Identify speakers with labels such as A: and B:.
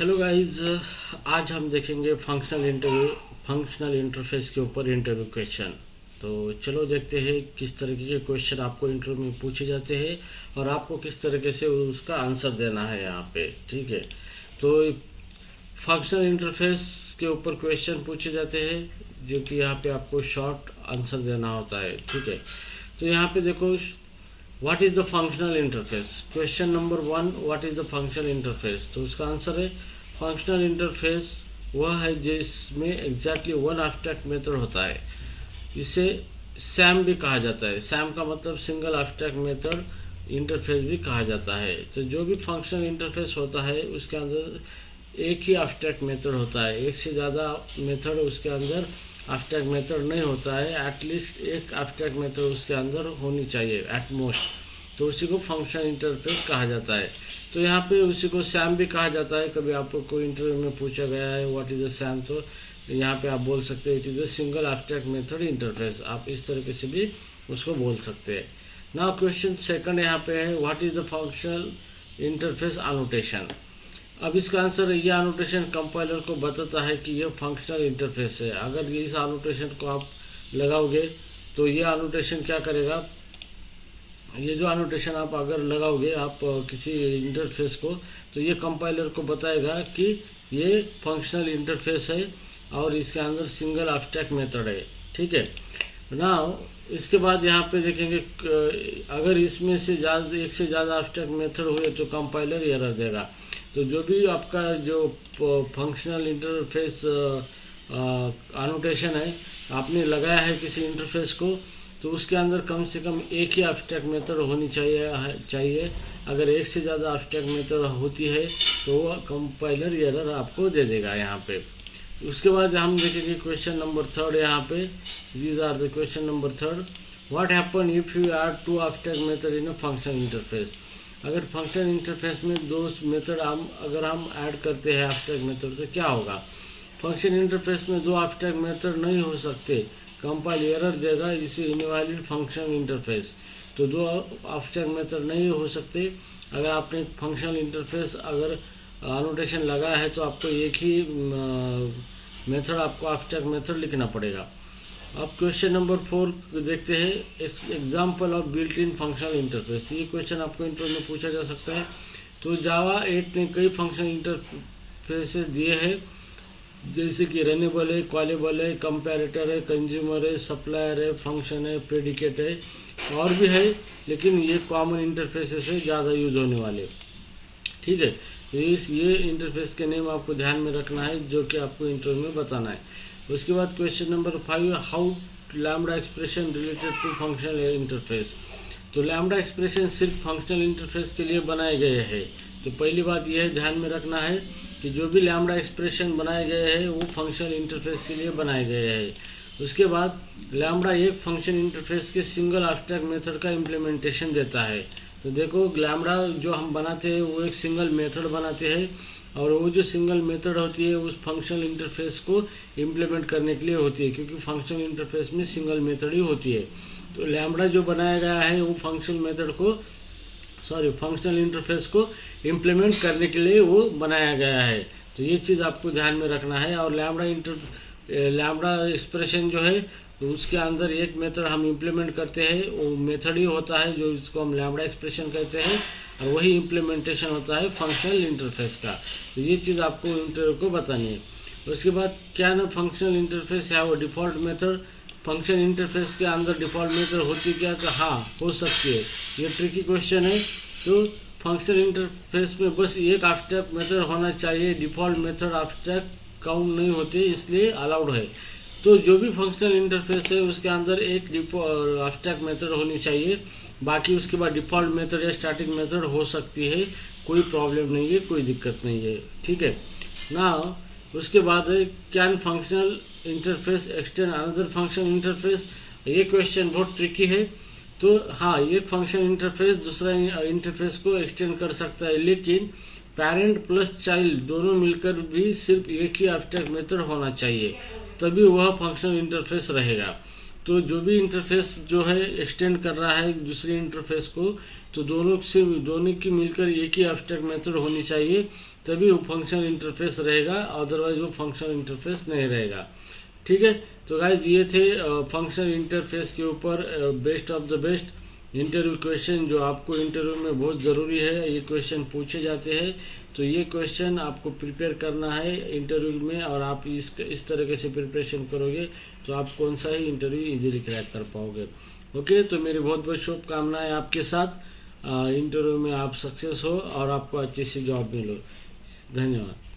A: Hello guys, आज हम देखेंगे फंक्शनल इंटरफेस के ऊपर इंटरव्यू क्वेश्चन। तो चलो देखते हैं किस तरीके के क्वेश्चन आपको इंटरव्यू में पूछे जाते हैं और आपको किस तरीके से उसका आंसर देना है यहाँ पे। ठीक है, तो फंक्शनल इंटरफेस के ऊपर क्वेश्चन पूछे जाते हैं जो कि यहाँ पे आपको शॉर्ट आंसर देना होता है। ठीक है, तो यहाँ पे देखो, what is the functional interface. Question number 1, what is the functional interface. तो उसका आंसर है फंक्शनल इंटरफेस वह है जिसमें एग्जैक्टली वन एब्स्ट्रैक्ट मेथड होता है। इसे सैम भी कहा जाता है। सैम का मतलब सिंगल एब्स्ट्रैक्ट मेथड इंटरफेस भी कहा जाता है। तो जो भी फंक्शनल इंटरफेस होता है उसके अंदर एक ही एब्स्ट्रैक्ट मेथड होता है, एक से ज़्यादा मेथड उसके अंदर एब्स्ट्रैक्ट मेथड नहीं होता है। एटलीस्ट एक एब्स्ट्रैक्ट मेथड उसके अंदर होनी चाहिए एट मोस्ट, तो उसी को फंक्शनल इंटरफेस कहा जाता है। तो यहाँ पे उसी को सैम भी कहा जाता है। कभी आपको कोई इंटरव्यू में पूछा गया है व्हाट इज द सैम, तो यहाँ पे आप बोल सकते हैं it is the single abstract method interface. आप इस तरीके से भी उसको बोल सकते हैं। नाउ क्वेश्चन सेकंड यहाँ पे है what is the functional interface annotation. अब इसका आंसर है ये एनोटेशन कंपाइलर को बताता है कि ये फंक्शनल इंटरफेस है। अगर ये इस एनोटेशन को आप लगाओगे तो ये एनोटेशन क्या करेगा, ये जो एनोटेशन आप अगर लगाओगे आप किसी इंटरफेस को, तो ये कंपाइलर को बताएगा कि ये फंक्शनल इंटरफेस है और इसके अंदर सिंगल एब्स्ट्रैक्ट मेथड है। ठीक है, नाउ इसके बाद यहाँ पे देखेंगे अगर इसमें से एक से ज़्यादा एब्स्ट्रैक्ट मेथड हुए तो कंपाइलर एरर देगा। तो जो भी आपका जो फंक्शनल इंटरफेस एनोटेशन है आपने लगाया है किसी इंटरफेस को, तो उसके अंदर कम से कम एक ही एब्स्ट्रैक्ट मेथड होनी चाहिए। अगर एक से ज़्यादा एब्स्ट्रैक्ट मेथड होती है तो वो कंपाइलर एरर आपको दे देगा यहाँ पे। उसके बाद हम देखेंगे क्वेश्चन नंबर 3 यहाँ पे। These are the question number 3, what happen if you add 2 abstract method in a functional interface. अगर फंक्शनल इंटरफेस में 2 मेथड अगर हम ऐड करते हैं एब्स्ट्रैक्ट मेथड, तो क्या होगा। फंक्शन इंटरफेस में 2 एब्स्ट्रैक्ट मेथड नहीं हो सकते, कंपाइल एरर देगा, इसे इनवैलिड फंक्शनल इंटरफेस। तो 2 एब्स्ट्रैक्ट मेथड नहीं हो सकते। अगर आपने फंक्शनल इंटरफेस अगर एनोटेशन लगाया है तो आपको एक ही मेथड, आपको एब्स्ट्रैक्ट मेथड लिखना पड़ेगा। अब क्वेश्चन नंबर 4 देखते हैं, example of built in functional interface. ये क्वेश्चन आपको इंटरव्यू में पूछा जा सकता है। तो जावा 8 ने कई फंक्शनल इंटरफेसेस दिए हैं, जैसे कि रनेबल है, कॉलेबल है, कंपैरेटर है, कंज्यूमर है, सप्लायर है, फंक्शन है, प्रेडिकेट है, और भी है, लेकिन ये कॉमन इंटरफेसेस है ज़्यादा यूज होने वाले। ठीक है, ये इंटरफेस के नेम आपको ध्यान में रखना है जो कि आपको इंटरव्यू में बताना है। उसके बाद question number 5, how lambda expression related to functional interface. तो लैम्बडा एक्सप्रेशन सिर्फ फंक्शनल इंटरफेस के लिए बनाए गए हैं। तो पहली बात यह है ध्यान में रखना है कि जो भी लैम्बडा एक्सप्रेशन बनाए गए हैं वो फंक्शनल इंटरफेस के लिए बनाए गए हैं। उसके बाद लैम्बडा एक फंक्शन इंटरफेस के सिंगल एब्स्ट्रैक्ट मेथड का इम्प्लीमेंटेशन देता है। तो देखो, लैम्बडा जो हम बनाते हैं वो एक सिंगल मेथड बनाते हैं और वो जो सिंगल मेथड होती है उस फंक्शनल इंटरफेस को इम्प्लीमेंट करने के लिए होती है, क्योंकि फंक्शनल इंटरफेस में सिंगल मेथड ही होती है। तो लैम्बडा जो बनाया गया है वो फंक्शनल इंटरफेस को इम्प्लीमेंट करने के लिए वो बनाया गया है। तो ये चीज़ आपको ध्यान में रखना है। और लैम्बडा एक्सप्रेशन जो है तो उसके अंदर एक मेथड हम इम्प्लीमेंट करते हैं, वो मेथड ही होता है जो इसको हम लैम्बडा एक्सप्रेशन कहते हैं, और वही इम्प्लीमेंटेशन होता है फंक्शनल इंटरफेस का। तो ये चीज़ आपको इंटरव्यू को बतानी है। उसके बाद क्या ना फंक्शनल इंटरफेस है वो डिफ़ॉल्ट मेथड, फंक्शन इंटरफेस के अंदर डिफ़ॉल्ट मेथड होती क्या, तो हाँ हो सकती है। ये ट्रिकी क्वेश्चन है। तो फंक्शनल इंटरफेस में बस एक एब्स्ट्रैक्ट मेथड होना चाहिए, डिफ़ॉल्ट मेथड एब्स्ट्रैक्ट काउंट नहीं होते, इसलिए अलाउड है। तो जो भी फंक्शनल इंटरफेस है उसके अंदर एक एब्स्ट्रैक्ट मेथड होनी चाहिए, बाकी उसके बाद डिफ़ॉल्ट मेथड या स्टैटिक मेथड हो सकती है, कोई प्रॉब्लम नहीं है, कोई दिक्कत नहीं है। ठीक है ना। उसके बाद है can functional interface extend another functional interface. ये क्वेश्चन बहुत ट्रिकी है। तो हाँ, एक फंक्शनल इंटरफेस दूसरा इंटरफेस को एक्सटेंड कर सकता है, लेकिन पेरेंट प्लस चाइल्ड दोनों मिलकर भी सिर्फ एक ही एब्स्ट्रैक्ट मेथड होना चाहिए, तभी वह फंक्शनल इंटरफेस रहेगा। तो जो भी इंटरफेस जो है एक्सटेंड कर रहा है दूसरे इंटरफेस को, तो दोनों की मिलकर एक ही एब्स्ट्रैक्ट मेथड होनी चाहिए, तभी वो फंक्शनल इंटरफेस रहेगा, अदरवाइज वो फंक्शनल इंटरफेस नहीं रहेगा। ठीक है, तो गाइज ये थे फंक्शनल इंटरफेस के ऊपर best of the best interview question जो आपको इंटरव्यू में बहुत ज़रूरी है। ये क्वेश्चन पूछे जाते हैं, तो ये क्वेश्चन आपको प्रिपेयर करना है इंटरव्यू में, और आप इस तरीके से प्रिपरेशन करोगे तो आप कौन सा ही इंटरव्यू इजीली क्रैक कर पाओगे। ओके, तो मेरी बहुत बहुत शुभकामनाएं आपके साथ। इंटरव्यू में आप सक्सेस हो और आपको अच्छी सी जॉब मिलो। धन्यवाद।